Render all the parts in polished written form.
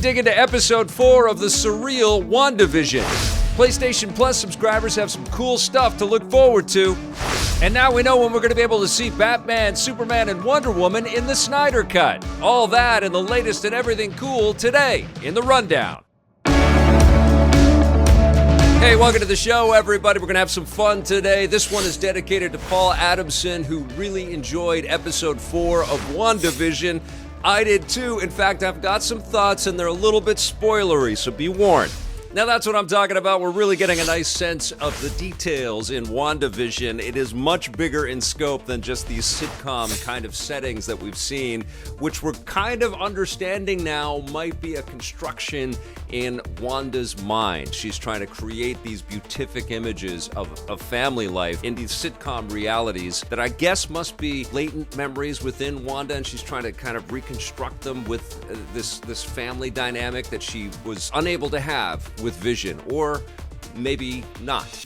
dig into episode 4 of the surreal WandaVision. PlayStation Plus subscribers have some cool stuff to look forward to. And now we know when we're going to be able to see Batman, Superman, and Wonder Woman in the Snyder Cut. All that and the latest and everything cool today in the Rundown. Hey, welcome to the show, everybody. We're going to have some fun today. This one is dedicated to Paul Adamson, who really enjoyed episode 4 of WandaVision. I did too. In fact, I've got some thoughts, and they're a little bit spoilery, so be warned. Now, that's what I'm talking about. We're really getting a nice sense of the details in WandaVision. It is much bigger in scope than just these sitcom kind of settings that we've seen, which we're kind of understanding now might be a construction in Wanda's mind. She's trying to create these beatific images of family life in these sitcom realities that I guess must be latent memories within Wanda, and she's trying to kind of reconstruct them with this family dynamic that she was unable to have with Vision, or maybe not.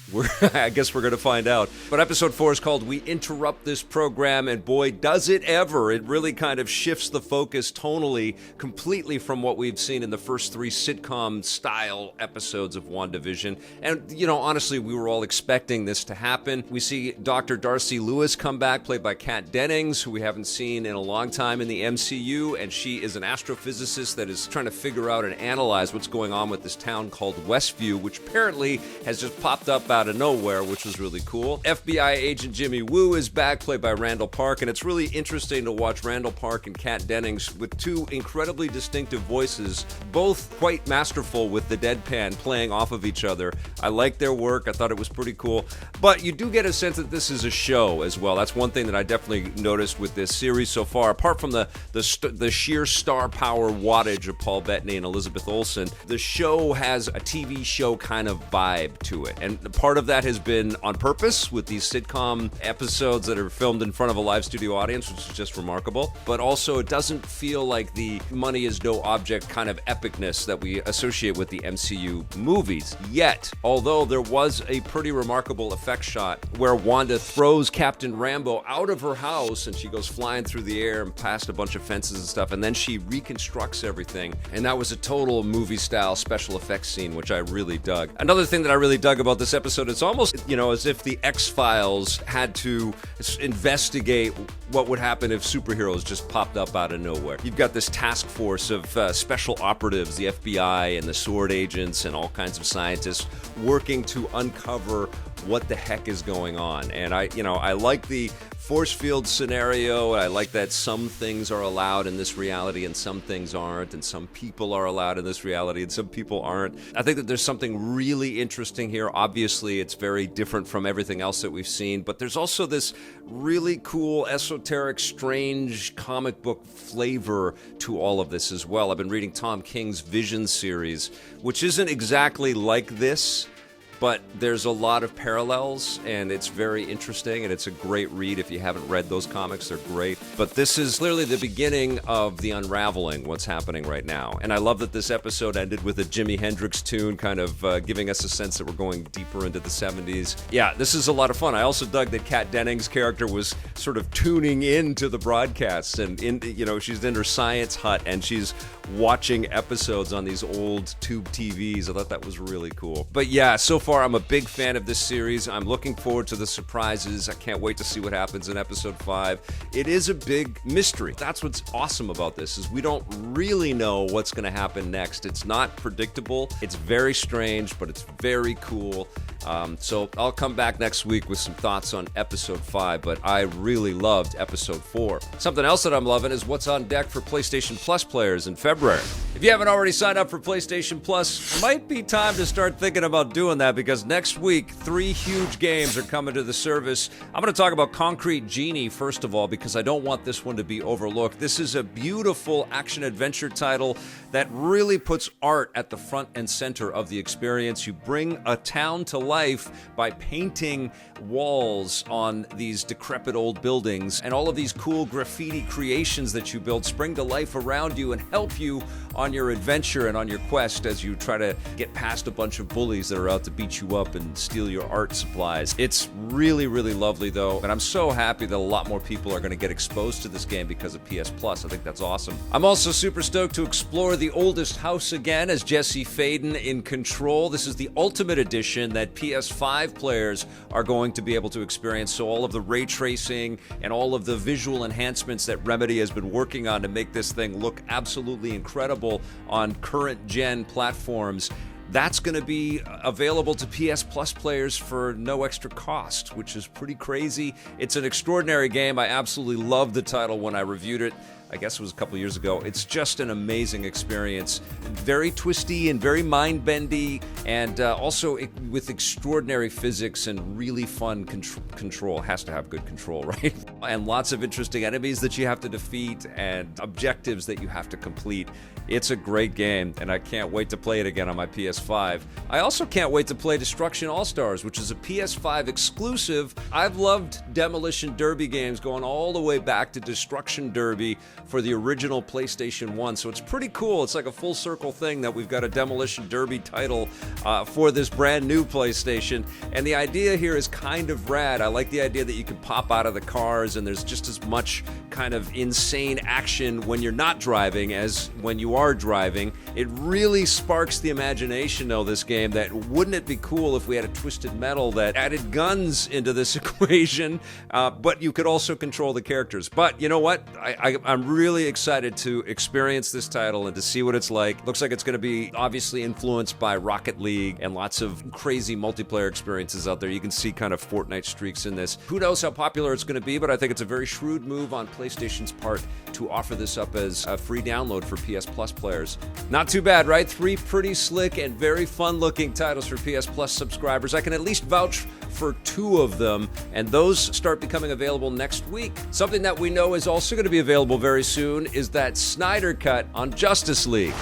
I guess we're going to find out. But episode 4 is called We Interrupt This Program, and boy, does it ever. It really kind of shifts the focus tonally completely from what we've seen in the first 3 sitcom-style episodes of WandaVision. And, you know, honestly, we were all expecting this to happen. We see Dr. Darcy Lewis come back, played by Kat Dennings, who we haven't seen in a long time in the MCU, and she is an astrophysicist that is trying to figure out and analyze what's going on with this town called Westview, which apparently has just popped up out of nowhere, which was really cool. FBI agent Jimmy Woo is back, played by Randall Park, and it's really interesting to watch Randall Park and Kat Dennings with 2 incredibly distinctive voices, both quite masterful with the deadpan playing off of each other. I like their work. I thought it was pretty cool. But you do get a sense that this is a show as well. That's one thing that I definitely noticed with this series so far. Apart from the sheer star power wattage of Paul Bettany and Elizabeth Olsen, the show has a TV show kind of vibe to it. And part of that has been on purpose with these sitcom episodes that are filmed in front of a live studio audience, which is just remarkable. But also, it doesn't feel like the money is no object kind of epicness that we associate with the MCU movies yet. Although there was a pretty remarkable effect shot where Wanda throws Captain Rambo out of her house and she goes flying through the air and past a bunch of fences and stuff, and then she reconstructs everything. And that was a total movie-style special effects scene, which I really dug. Another thing that I really dug about this episode, it's almost, you know, as if the X-Files had to investigate what would happen if superheroes just popped up out of nowhere. You've got this task force of special operatives, the FBI and the S.W.O.R.D agents and all kinds of scientists working to uncover what the heck is going on. And I like the force field scenario. I like that some things are allowed in this reality and some things aren't, and some people are allowed in this reality and some people aren't. I think that there's something really interesting here. Obviously, it's very different from everything else that we've seen, but there's also this really cool, esoteric, strange comic book flavor to all of this as well. I've been reading Tom King's Vision series, which isn't exactly like this, but there's a lot of parallels, and it's very interesting, and it's a great read. If you haven't read those comics, they're great. But this is clearly the beginning of the unraveling, what's happening right now. And I love that this episode ended with a Jimi Hendrix tune, kind of giving us a sense that we're going deeper into the 70s. Yeah, this is a lot of fun. I also dug that Kat Dennings' character was sort of tuning into the broadcasts, and she's in her science hut, and she's watching episodes on these old tube TVs. I thought that was really cool. But yeah, so far I'm a big fan of this series. I'm looking forward to the surprises. I can't wait to see what happens in episode 5. It is a big mystery. That's what's awesome about this, is we don't really know what's going to happen next. It's not predictable. It's very strange, but it's very cool. So I'll come back next week with some thoughts on episode 5, but I really loved episode 4. Something else that I'm loving is what's on deck for PlayStation Plus players in February. If you haven't already signed up for PlayStation Plus, might be time to start thinking about doing that, because next week, 3 huge games are coming to the service. I'm going to talk about Concrete Genie, first of all, because I don't want this one to be overlooked. This is a beautiful action-adventure title that really puts art at the front and center of the experience. You bring a town to life by painting walls on these decrepit old buildings, and all of these cool graffiti creations that you build spring to life around you and help you on your adventure and on your quest as you try to get past a bunch of bullies that are out to beat beat you up and steal your art supplies. It's really, really lovely, though, and I'm so happy that a lot more people are going to get exposed to this game because of PS Plus. I think that's awesome. I'm also super stoked to explore the oldest house again as Jesse Faden in Control. This is the Ultimate Edition that PS5 players are going to be able to experience, so all of the ray tracing and all of the visual enhancements that Remedy has been working on to make this thing look absolutely incredible on current gen platforms. That's going to be available to PS Plus players for no extra cost, which is pretty crazy. It's an extraordinary game. I absolutely loved the title when I reviewed it. I guess it was a couple years ago. It's just an amazing experience. Very twisty and very mind-bendy, and also with extraordinary physics and really fun control. Has to have good control, right? And lots of interesting enemies that you have to defeat and objectives that you have to complete. It's a great game, and I can't wait to play it again on my PS5. I also can't wait to play Destruction All-Stars, which is a PS5 exclusive. I've loved Demolition Derby games going all the way back to Destruction Derby for the original PlayStation 1, so it's pretty cool. It's like a full circle thing that we've got a Demolition Derby title for this brand new PlayStation, and the idea here is kind of rad. I like the idea that you can pop out of the cars and there's just as much kind of insane action when you're not driving as when you are driving. It really sparks the imagination, though, this game, that wouldn't it be cool if we had a Twisted Metal that added guns into this equation, but you could also control the characters. But you know what? I'm really excited to experience this title and to see what it's like. Looks like it's going to be obviously influenced by Rocket League and lots of crazy multiplayer experiences out there. You can see kind of Fortnite streaks in this. Who knows how popular it's going to be, but I think it's a very shrewd move on PlayStation's part to offer this up as a free download for PS Plus players. Not too bad, right? 3 pretty slick and very fun-looking titles for PS Plus subscribers. I can at least vouch for 2 of them, and those start becoming available next week. Something that we know is also going to be available very soon is that Snyder Cut on Justice League.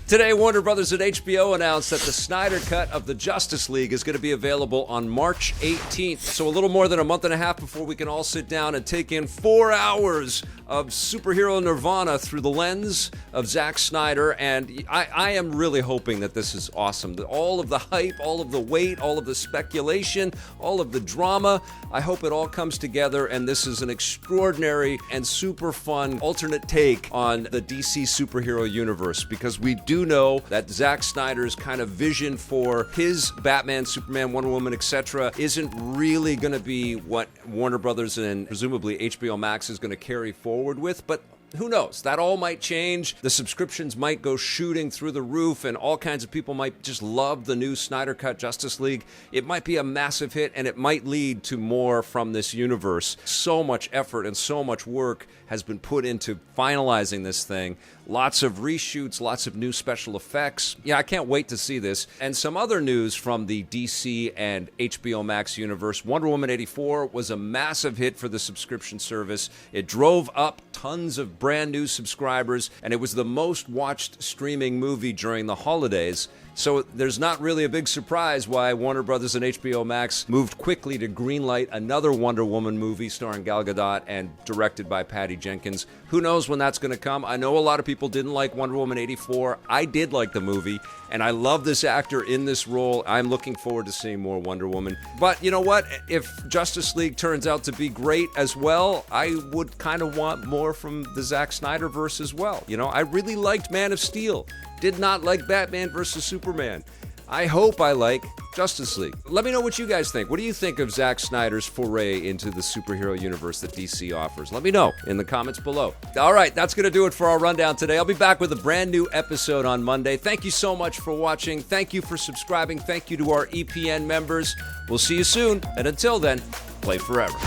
Today, Warner Brothers and HBO announced that the Snyder Cut of the Justice League is going to be available on March 18th. So a little more than a month and a half before we can all sit down and take in 4 hours of superhero nirvana through the lens of Zack Snyder. And I am really hoping that this is awesome. All of the hype, all of the weight, all of the speculation, all of the drama, I hope it all comes together and this is an extraordinary and super fun alternate take on the DC superhero universe, because we do know that Zack Snyder's kind of vision for his Batman, Superman, Wonder Woman, etc. isn't really going to be what Warner Brothers and presumably HBO Max is going to carry forward with, but who knows? That all might change. The subscriptions might go shooting through the roof, and all kinds of people might just love the new Snyder Cut Justice League. It might be a massive hit, and it might lead to more from this universe. So much effort and so much work has been put into finalizing this thing. Lots of reshoots, lots of new special effects. Yeah, I can't wait to see this. And some other news from the DC and HBO Max universe. Wonder Woman 84 was a massive hit for the subscription service. It drove up tons of brand new subscribers, and it was the most watched streaming movie during the holidays. So there's not really a big surprise why Warner Brothers and HBO Max moved quickly to greenlight another Wonder Woman movie starring Gal Gadot and directed by Patty Jenkins. Who knows when that's going to come? I know a lot of people didn't like Wonder Woman 84. I did like the movie, and I love this actor in this role. I'm looking forward to seeing more Wonder Woman. But you know what? If Justice League turns out to be great as well, I would kind of want more from the Zack Snyder verse as well. You know, I really liked Man of Steel. Did not like Batman vs. Superman. I hope I like Justice League. Let me know what you guys think. What do you think of Zack Snyder's foray into the superhero universe that DC offers? Let me know in the comments below. All right, that's going to do it for our rundown today. I'll be back with a brand new episode on Monday. Thank you so much for watching. Thank you for subscribing. Thank you to our EPN members. We'll see you soon. And until then, play forever.